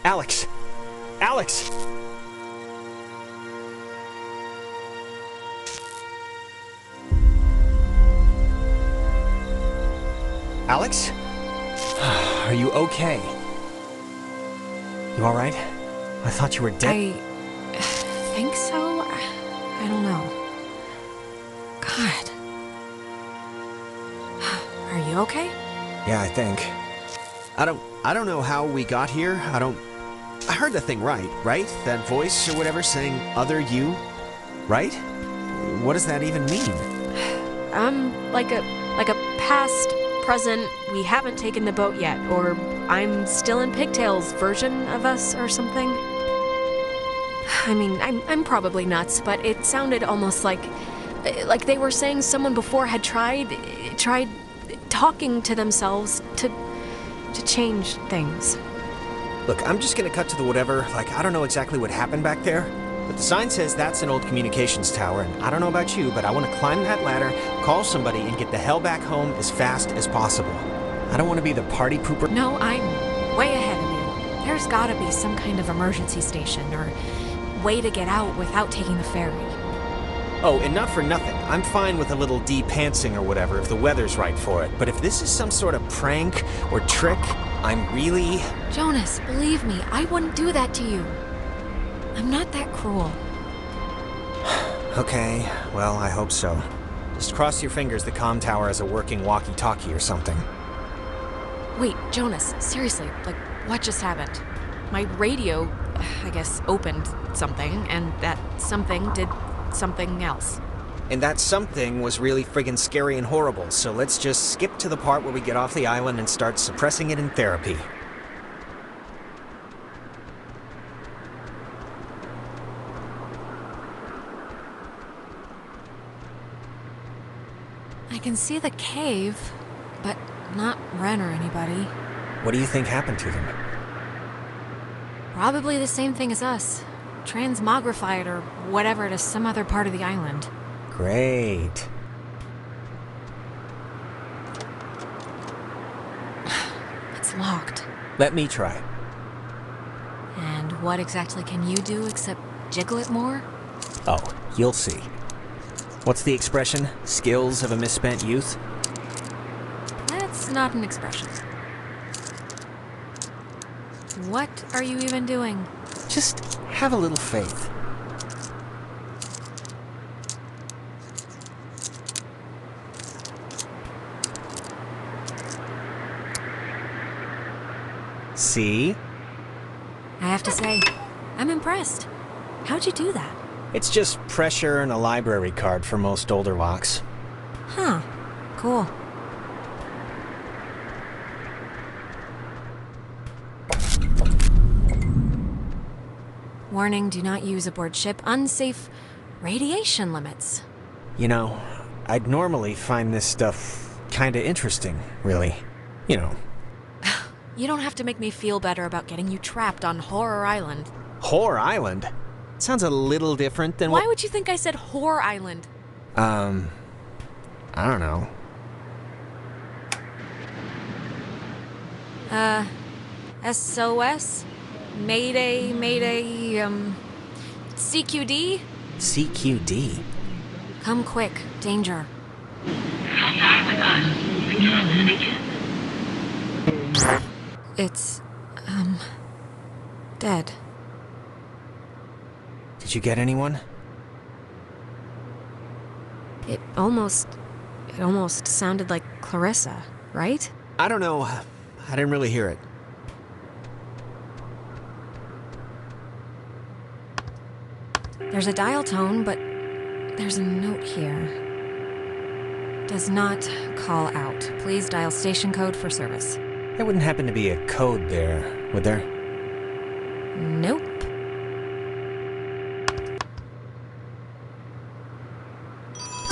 Alex! Alex! Alex? Are you okay? You alright? I thought you were dead. I think so. I don't know. God. Are you okay? Yeah, I think. I don't know how we got here. I heard the thing right? That voice or whatever saying other you, right? What does that even mean? Like a past, present, we haven't taken the boat yet, or I'm still in pigtails version of us or something. I mean, I'm probably nuts, but it sounded almost like they were saying someone before had tried talking to themselves to change things. Look, I'm just gonna cut to the whatever. I don't know exactly what happened back there, but the sign says that's an old communications tower, and I don't know about you, but I want to climb that ladder, call somebody, and get the hell back home as fast as possible. I don't want to be the party pooper. No, I'm way ahead of you. There's gotta be some kind of emergency station or way to get out without taking the ferry. Oh, and not for nothing. I'm fine with a little de-pantsing or whatever if the weather's right for it. But if this is some sort of prank or trick, I'm really... Jonas, believe me, I wouldn't do that to you. I'm not that cruel. Okay, well, I hope so. Just cross your fingers the comm tower has a working walkie-talkie or something. Wait, Jonas, seriously, what just happened? My radio, I guess, opened something, and that something did something else. And that something was really friggin' scary and horrible, so let's just skip to the part where we get off the island and start suppressing it in therapy. I can see the cave, but not Ren or anybody. What do you think happened to them? Probably the same thing as us. Transmogrified or whatever to some other part of the island. Great. It's locked. Let me try. And what exactly can you do except jiggle it more? Oh, you'll see. What's the expression? Skills of a misspent youth? That's not an expression. What are you even doing? Just have a little faith. See? I have to say, I'm impressed. How'd you do that? It's just pressure and a library card for most older locks. Huh. Cool. Warning, do not use aboard ship. Unsafe radiation limits. You know, I'd normally find this stuff kinda interesting, really. You know. You don't have to make me feel better about getting you trapped on Horror Island. Horror Island? Sounds a little different than what— Why would you think I said Horror Island? I don't know. SOS? Mayday, CQD? CQD? Come quick, danger. Contact with us. If you're listening in. It's, dead. Did you get anyone? It almost sounded like Clarissa, right? I don't know. I didn't really hear it. There's a dial tone, but there's a note here. Does not call out. Please dial station code for service. There wouldn't happen to be a code there, would there? Nope.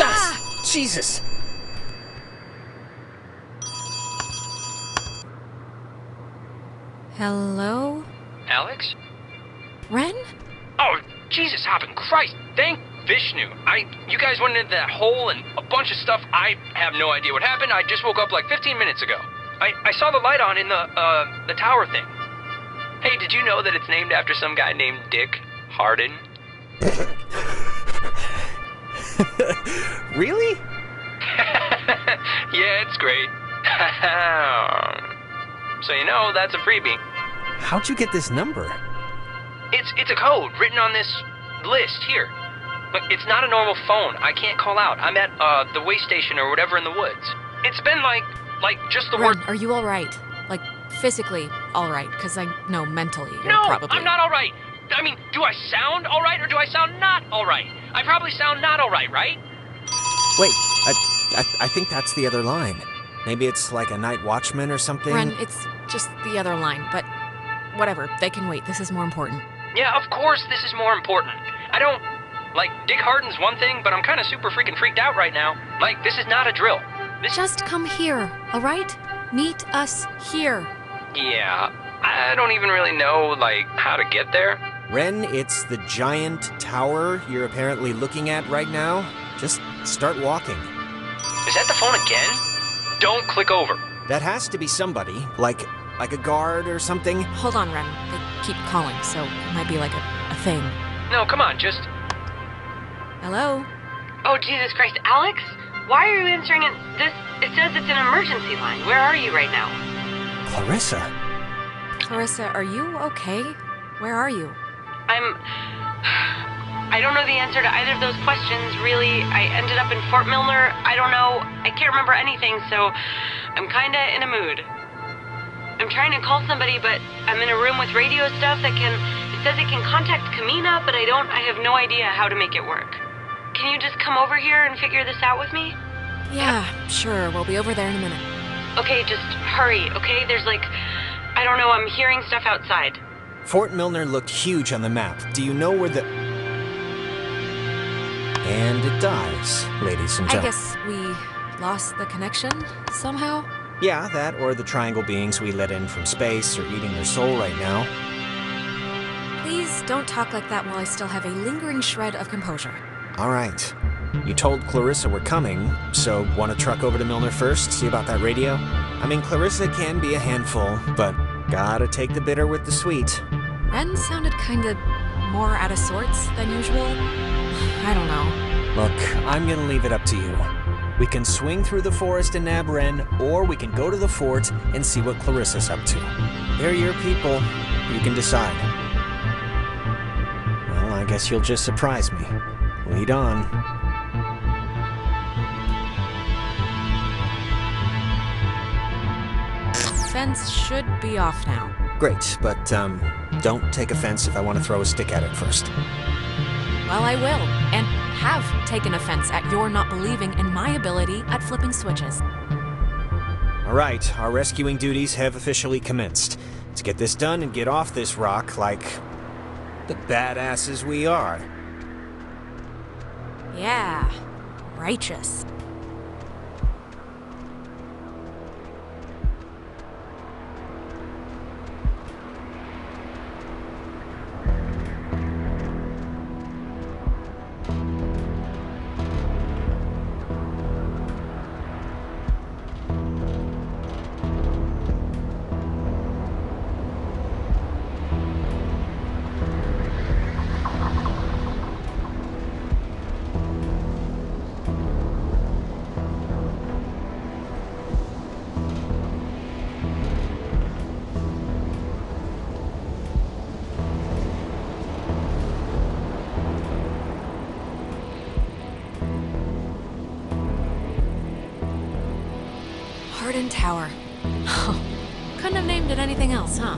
Ah! Jesus! Hello? Alex? Ren? Oh, Jesus, hopping Christ! Thank Vishnu. You guys went into that hole and a bunch of stuff. I have no idea what happened. I just woke up like 15 minutes ago. I saw the light on in the tower thing. Hey, did you know that it's named after some guy named Dick Harden? Really? Yeah, it's great. So that's a freebie. How'd you get this number? It's a code written on this list here. But it's not a normal phone. I can't call out. I'm at the way station or whatever in the woods. It's been like just the Ren, word. are you all right? Like, physically all right? Because I know mentally you're No, probably... I'm not all right. I mean, do I sound all right or do I sound not all right? I probably sound not all right, right? Wait, I think that's the other line. Maybe it's like a night watchman or something? Ren, it's just the other line, but whatever. They can wait. This is more important. Yeah, of course this is more important. I don't... Like, Dick Harden's one thing, but I'm kind of super freaking freaked out right now. Like, this is not a drill. This... Just come here, all right? Meet us here. Yeah, I don't even really know, like, how to get there. Ren, it's the giant tower you're apparently looking at right now. Just start walking. Is that the phone again? Don't click over. That has to be somebody, like a guard or something. Hold on, Ren. They keep calling, so it might be like a thing. No, come on, just... Hello? Oh, Jesus Christ, Alex? Why are you answering it? It says it's an emergency line. Where are you right now? Clarissa. Clarissa, are you okay? Where are you? I don't know the answer to either of those questions, really. I ended up in Fort Milner. I don't know. I can't remember anything, so I'm kinda in a mood. I'm trying to call somebody, but I'm in a room with radio stuff it says it can contact Kamina, but I have no idea how to make it work. Can you just come over here and figure this out with me? Yeah, sure. We'll be over there in a minute. Okay, just hurry, okay? There's I don't know, I'm hearing stuff outside. Fort Milner looked huge on the map. Do you know where the... And it dies, ladies and I gentlemen. guess we lost the connection somehow? Yeah, that or the triangle beings we let in from space are eating their soul right now. Please don't talk like that while I still have a lingering shred of composure. All right. You told Clarissa we're coming, so want to truck over to Milner first, see about that radio? I mean, Clarissa can be a handful, but gotta take the bitter with the sweet. Ren sounded kinda more out of sorts than usual. I don't know. Look, I'm gonna leave it up to you. We can swing through the forest and nab Ren, or we can go to the fort and see what Clarissa's up to. They're your people. You can decide. Well, I guess you'll just surprise me. Lead on. Fence should be off now. Great, but, don't take offense if I want to throw a stick at it first. Well, I will, and have taken offense at your not believing in my ability at flipping switches. All right, our rescuing duties have officially commenced. Let's get this done and get off this rock like the badasses we are. Yeah, righteous. Harden Tower. Couldn't have named it anything else, huh?